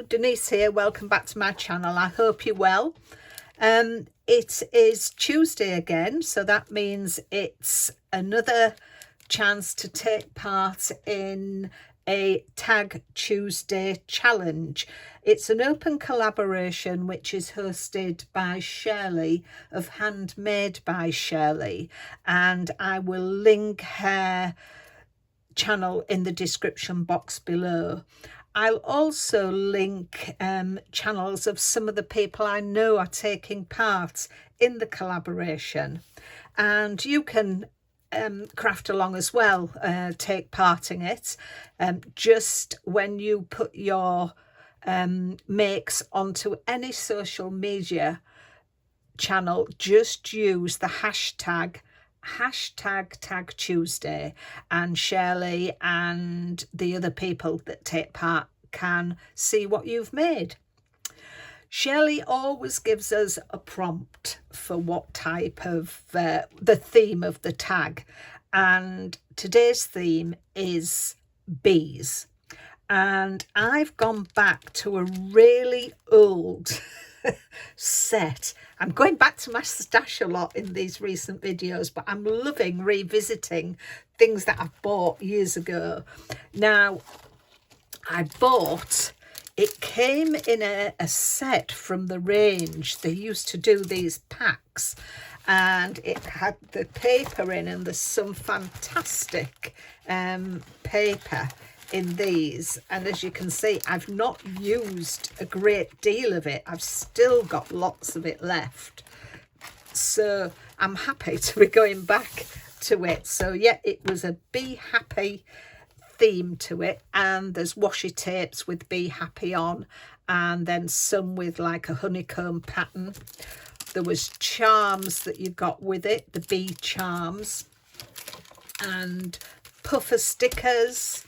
Denise here. Welcome back to my channel. I hope you're well. It is Tuesday again, so that means it's another chance to take part in a Tag Tuesday challenge. It's an open collaboration which is hosted by Shirley of Handmade by Shirley, and I will link her channel in the description box below. I'll also link channels of some of the people I know are taking part in the collaboration, and you can craft along as well, take part in it. Just when you put your makes onto any social media channel, just use the hashtag Tag Tuesday, and Shirley and the other people that take part can see what you've made. Shirley always gives us a prompt for what type of the theme of the tag, and today's theme is bees. And I've gone back to a really old set. I'm going back to my stash a lot in these recent videos, but I'm loving revisiting things that I've bought years ago. Now, it came in a set from the range. They used to do these packs, and it had the paper in, and there's some fantastic paper in these, and as you can see, I've not used a great deal of it. I've still got lots of it left, so I'm happy to be going back to it. So yeah, it was a Be Happy theme to it, and there's washi tapes with Be Happy on, and then some with like a honeycomb pattern. There was charms that you got with it, the bee charms, and puffer stickers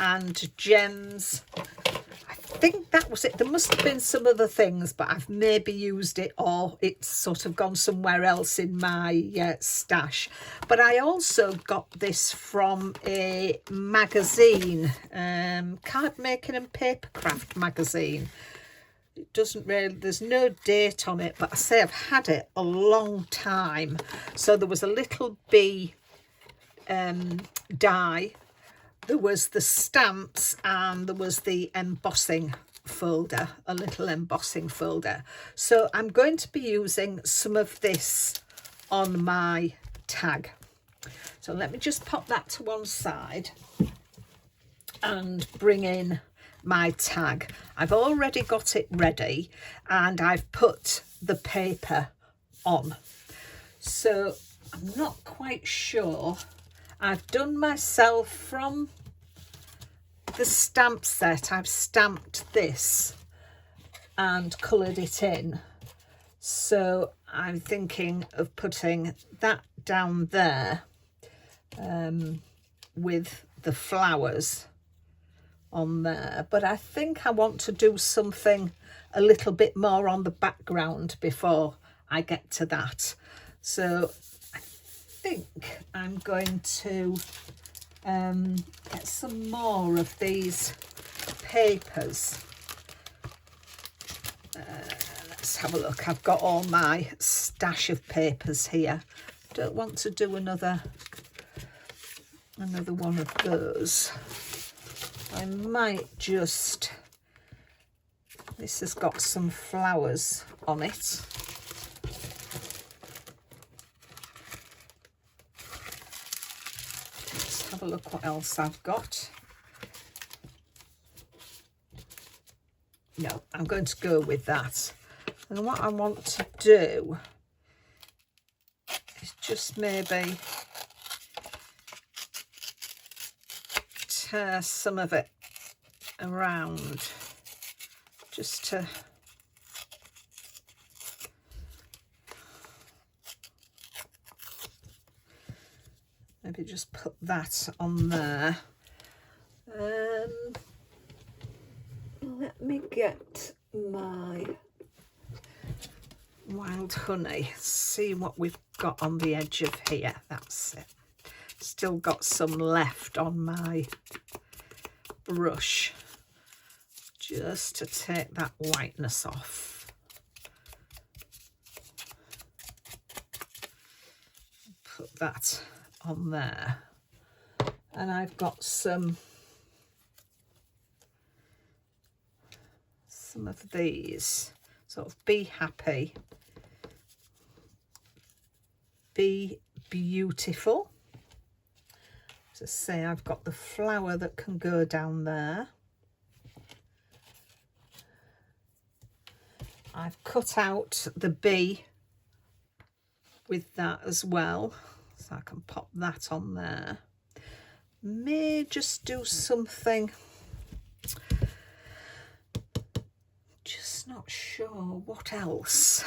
and gems. I think that was it. There must have been some other things, but I've maybe used it, or it's sort of gone somewhere else in my stash. But I also got this from a magazine, Card Making and Papercraft magazine. It doesn't really, there's no date on it, but I say I've had it a long time. So there was a little bee die. There was the stamps, and there was the embossing folder, a little embossing folder. So I'm going to be using some of this on my tag. So let me just pop that to one side and bring in my tag. I've already got it ready, and I've put the paper on. So I'm not quite sure. I've done myself from the stamp set. I've stamped this and coloured it in. So I'm thinking of putting that down there with the flowers on there. But I think I want to do something a little bit more on the background before I get to that. So I think I'm going to get some more of these papers. Let's have a look. I've got all my stash of papers here. Don't want to do another one of those. I might just, this has got some flowers on it. Let's have a look what else I've got. No, I'm going to go with that. And what I want to do is just maybe tear some of it around, just to maybe just put that on there. Let me get my wild honey, see what we've got on the edge of here. That's it. Still got some left on my brush. just to take that whiteness off. Put that on there. And I've got some of these, sort of Be Happy, Be Beautiful. To say, I've got the flower that can go down there. I've cut out the bee with that as well, so I can pop that on there. May just do something, just not sure what else.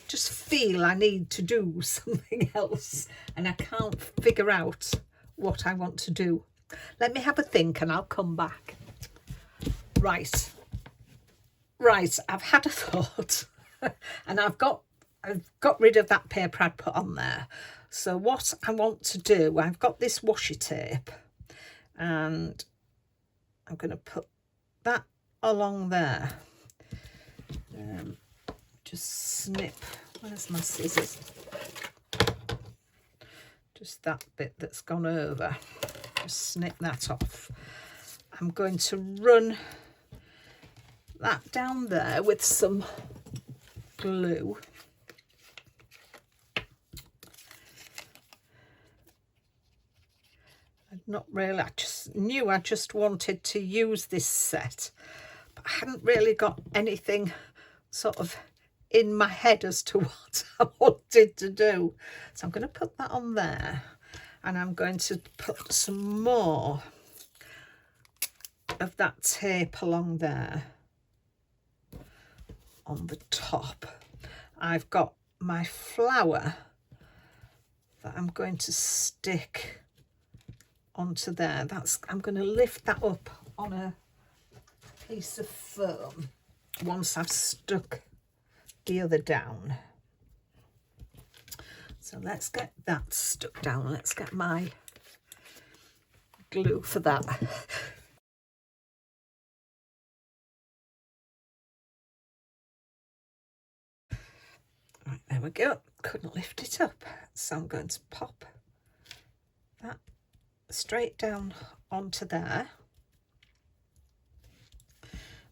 Just feel I need to do something else and I can't figure out what I want to do. Let me have a think and I'll come back. Right, I've had a thought and I've got rid of that paper I'd put on there. So what I want to do, I've got this washi tape and I'm going to put that along there. Just snip, where's my scissors? Just that bit that's gone over, just snip that off. I'm going to run that down there with some glue. Not really, I just knew I just wanted to use this set, but I hadn't really got anything sort of in my head as to what I wanted to do. So I'm going to put that on there and I'm going to put some more of that tape along there on the top. I've got my flower that I'm going to stick onto there. I'm going to lift that up on a piece of foam once I've stuck the other down. So let's get that stuck down. Let's get my glue for that. Right, there we go. Couldn't lift it up, so I'm going to pop that straight down onto there.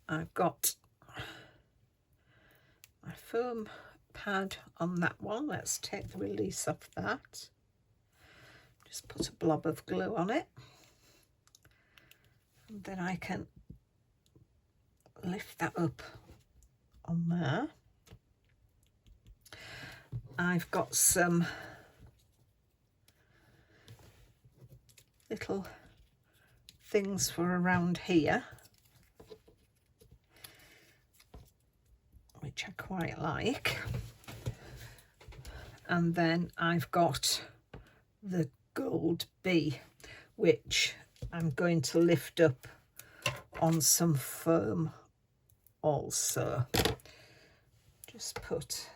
I've got my foam pad on that one. Let's take the release off that. Just put a blob of glue on it. And then I can lift that up on there. I've got some little things for around here, which I quite like. And then I've got the gold bee, which I'm going to lift up on some foam also. Just put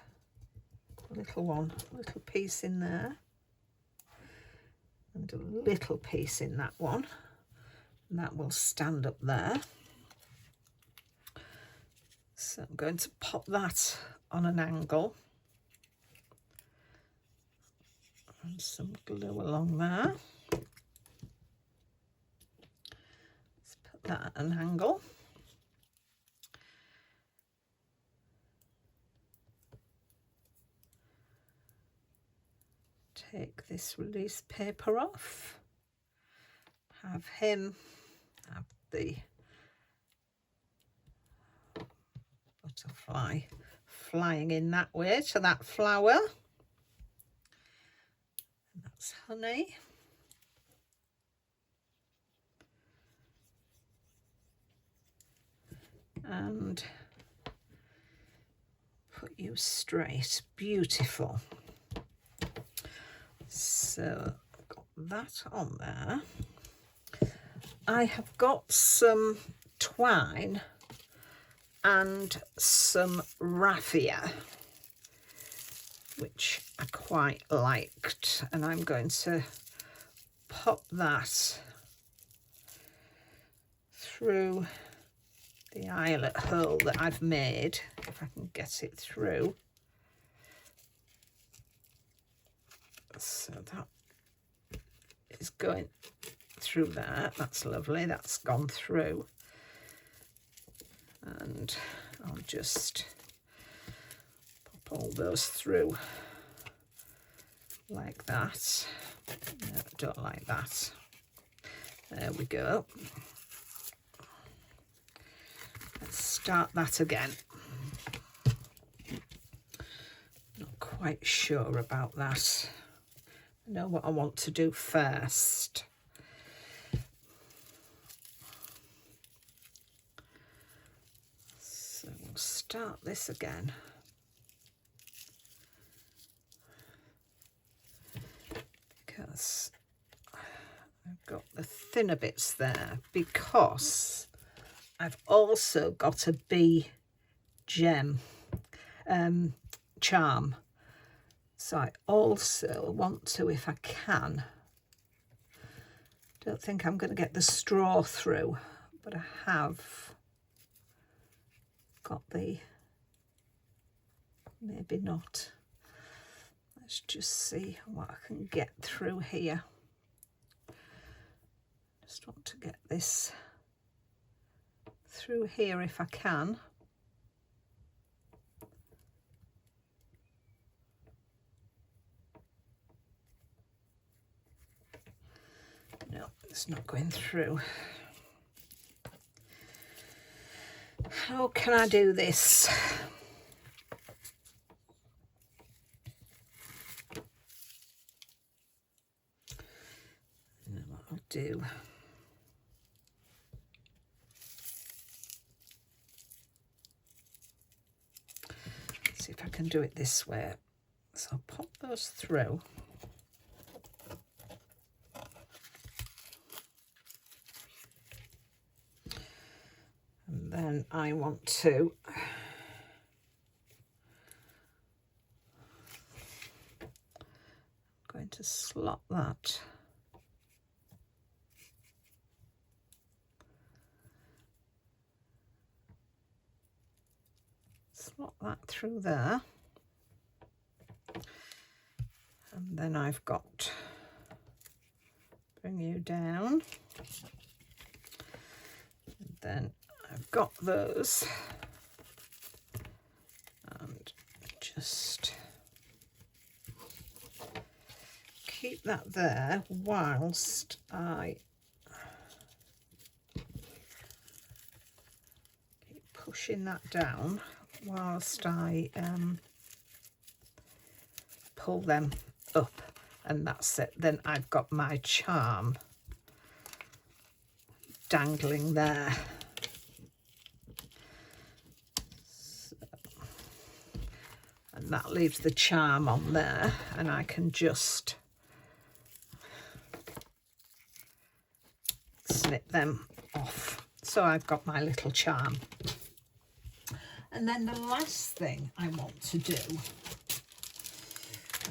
a little piece in there and a little piece in that one, and that will stand up there. So I'm going to pop that on an angle and some glue along there. Let's put that at an angle. Take this release paper off, have the butterfly flying in that way to that flower. And that's honey. And put you straight, beautiful. So I've got that on there. I have got some twine and some raffia, which I quite liked, and I'm going to pop that through the eyelet hole that I've made, if I can get it through. So that is going through there. That's lovely. That's gone through. And I'll just pop all those through like that. No, I don't like that. There we go. Let's start that again. Not quite sure about that. I know what I want to do first. So we'll start this again. Because I've got the thinner bits there, because I've also got a bee gem charm. So I also want to, if I can, don't think I'm going to get the straw through, but I have got the, maybe not. Let's just see what I can get through here. Just want to get this through here if I can. No, it's not going through. How can I do this? You know what I'll do? Let's see if I can do it this way. So I'll pop those through. And then I want to going to slot that through there, and then I've got, bring you down, and then I've got those, and just keep that there whilst I keep pushing that down, whilst I pull them up, and that's it. Then I've got my charm dangling there. So, and that leaves the charm on there, and I can just snip them off. So I've got my little charm. And then the last thing I want to do,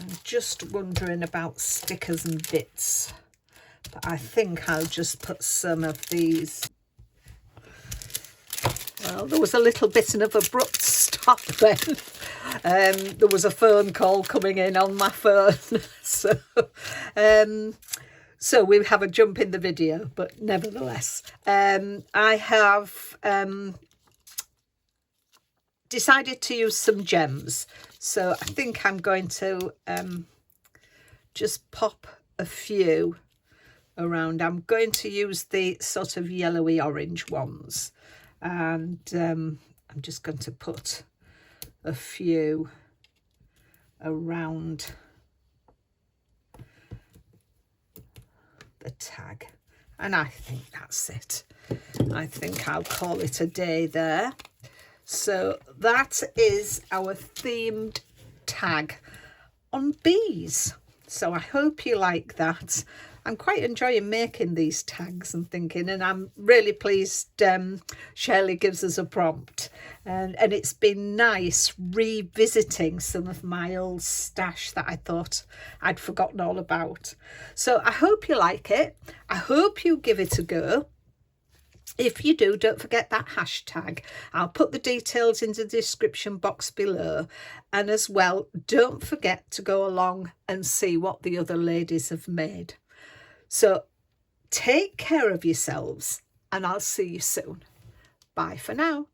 I'm just wondering about stickers and bits, but I think I'll just put some of these. Well, there was a little bit of an abrupt stop then. There was a phone call coming in on my phone. So we have a jump in the video, but nevertheless, I have decided to use some gems. So I think I'm going to just pop a few around. I'm going to use the sort of yellowy orange ones, and I'm just going to put a few around the tag, and I think that's it. I think I'll call it a day there. So that is our themed tag on bees. So I hope you like that. I'm quite enjoying making these tags and thinking, and I'm really pleased Shirley gives us a prompt, and it's been nice revisiting some of my old stash that I thought I'd forgotten all about. So I hope you like it. I hope you give it a go. If you do, don't forget that hashtag. I'll put the details in the description box below. And as well, don't forget to go along and see what the other ladies have made. So take care of yourselves, and I'll see you soon. Bye for now.